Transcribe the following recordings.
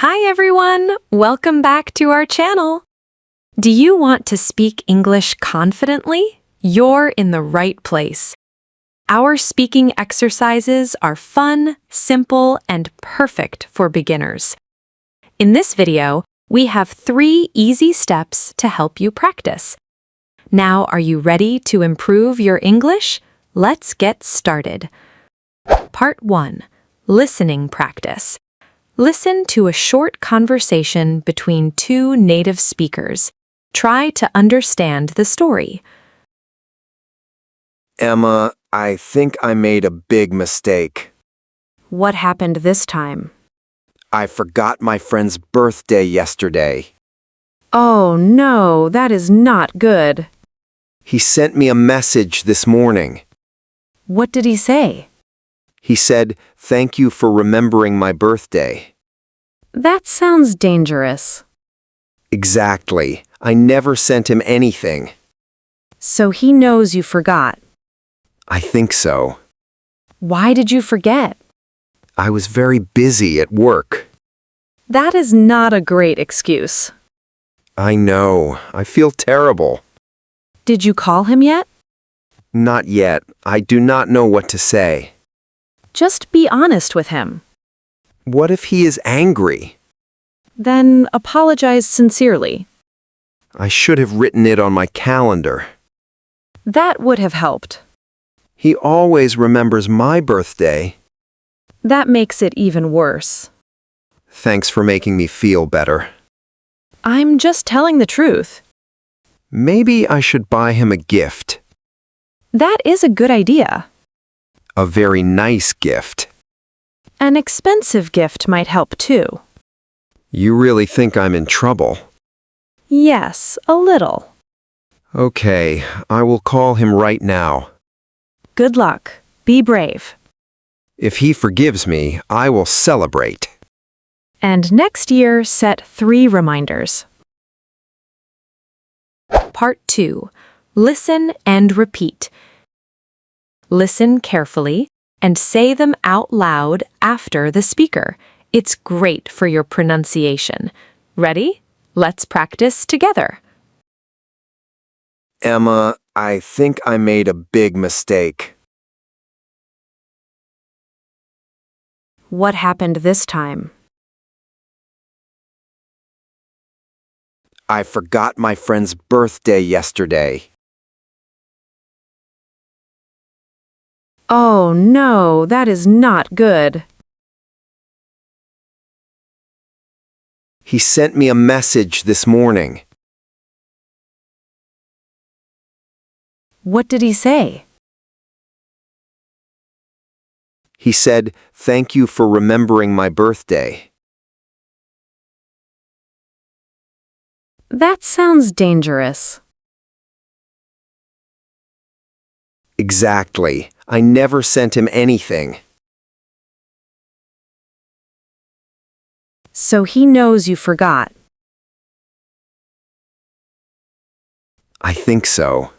Hi everyone! Welcome back to our channel. Do you want to speak English confidently? You're in the right place. Our speaking exercises are fun, simple, and perfect for beginners. In this video, we have 3 easy steps to help you practice. Now, are you ready to improve your English? Let's get started. Part 1. Listening practice. Listen to a short conversation between 2 native speakers. Try to understand the story. Emma, I think I made a big mistake. What happened this time? I forgot my friend's birthday yesterday. Oh no, that is not good. He sent me a message this morning. What did he say? He said, "Thank you for remembering my birthday." That sounds dangerous. Exactly. I never sent him anything. So he knows you forgot. I think so. Why did you forget? I was very busy at work. That is not a great excuse. I know. I feel terrible. Did you call him yet? Not yet. I do not know what to say. Just be honest with him. What if he is angry? Then apologize sincerely. I should have written it on my calendar. That would have helped. He always remembers my birthday. That makes it even worse. Thanks for making me feel better. I'm just telling the truth. Maybe I should buy him a gift. That is a good idea. A very nice gift. An expensive gift might help too. You really think I'm in trouble? Yes, a little. Okay, I will call him right now. Good luck. Be brave. If he forgives me, I will celebrate. And next year, set 3 reminders. Part 2. Listen and repeat. Listen carefully and say them out loud after the speaker. It's great for your pronunciation. Ready? Let's practice together. Emma, I think I made a big mistake. What happened this time? I forgot my friend's birthday yesterday. Oh no, that is not good. He sent me a message this morning. What did he say? He said, "Thank you for remembering my birthday." That sounds dangerous. Exactly. I never sent him anything. So he knows you forgot. I think so.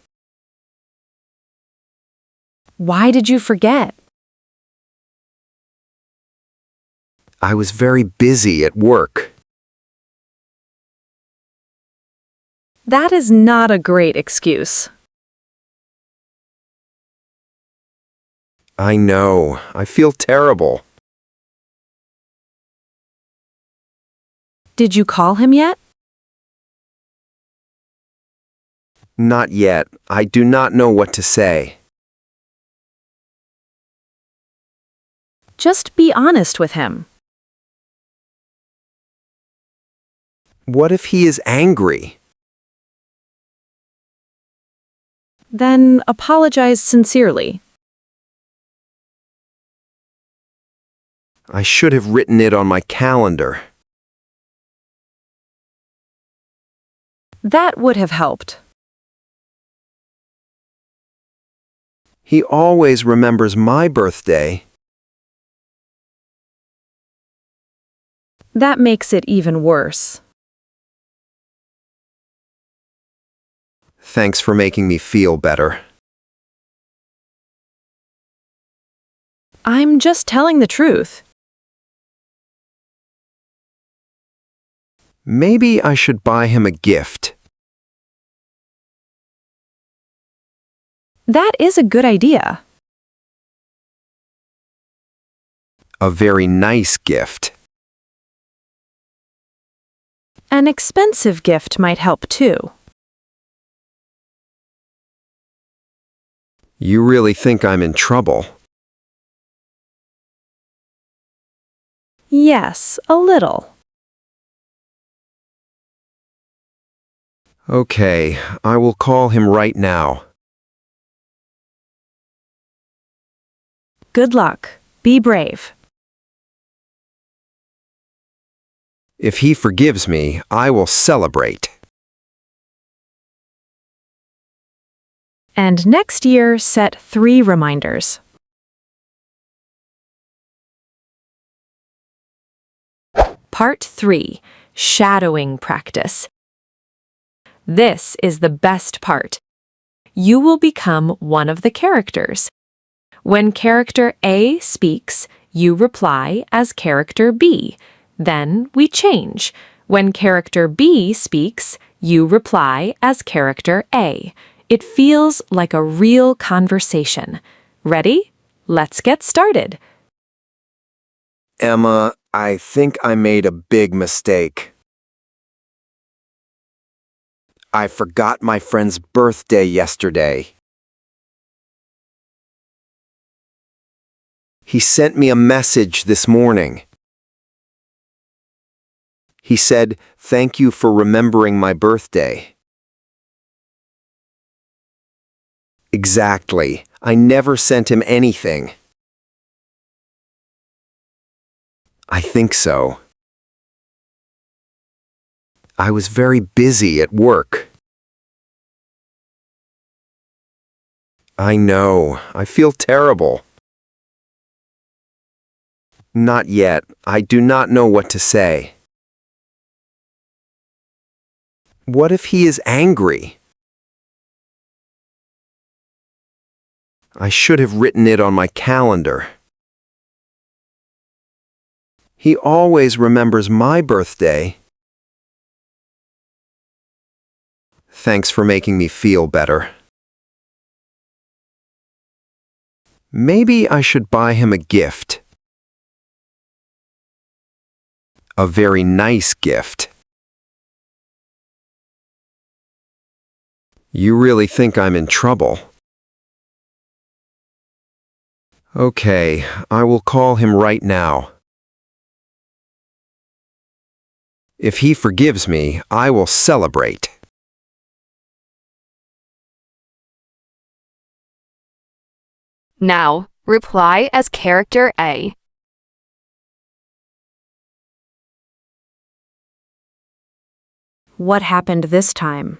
Why did you forget? I was very busy at work. That is not a great excuse. I know. I feel terrible. Did you call him yet? Not yet. I do not know what to say. Just be honest with him. What if he is angry? Then apologize sincerely. I should have written it on my calendar. That would have helped. He always remembers my birthday. That makes it even worse. Thanks for making me feel better. I'm just telling the truth. Maybe I should buy him a gift. That is a good idea. A very nice gift. An expensive gift might help too. You really think I'm in trouble? Yes, a little. Okay, I will call him right now. Good luck. Be brave. If he forgives me, I will celebrate. And next year, set 3 reminders. Part 3. Shadowing practice. This is the best part. You will become one of the characters. When character A speaks, you reply as character B. Then we change. When character B speaks, you reply as character A. It feels like a real conversation. Ready? Let's get started. Emma, I think I made a big mistake. I forgot my friend's birthday yesterday. He sent me a message this morning. He said, "Thank you for remembering my birthday." Exactly. I never sent him anything. I think so. I was very busy at work. I know. I feel terrible. Not yet. I do not know what to say. What if he is angry? I should have written it on my calendar. He always remembers my birthday. Thanks for making me feel better. Maybe I should buy him a gift. A very nice gift. You really think I'm in trouble? Okay, I will call him right now. If he forgives me, I will celebrate. Now, reply as character A. What happened this time?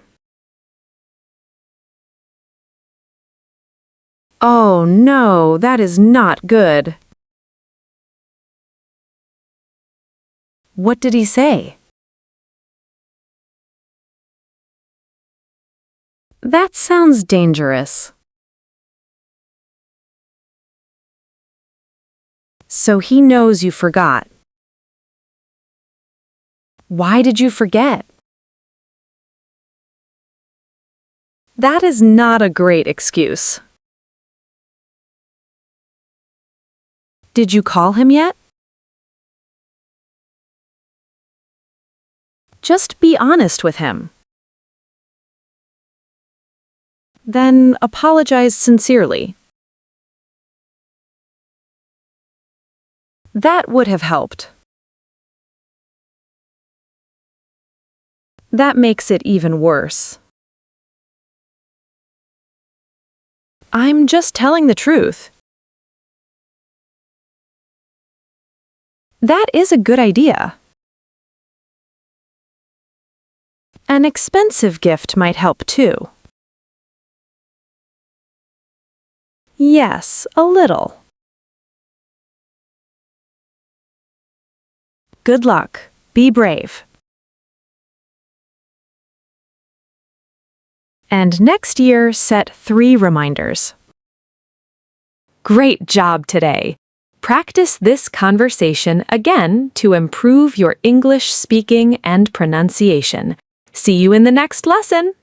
Oh no, that is not good. What did he say? That sounds dangerous. So he knows you forgot. Why did you forget? That is not a great excuse. Did you call him yet? Just be honest with him. Then apologize sincerely. That would have helped. That makes it even worse. I'm just telling the truth. That is a good idea. An expensive gift might help too. Yes, a little. Good luck. Be brave. And next year, set 3 reminders. Great job today! Practice this conversation again to improve your English speaking and pronunciation. See you in the next lesson.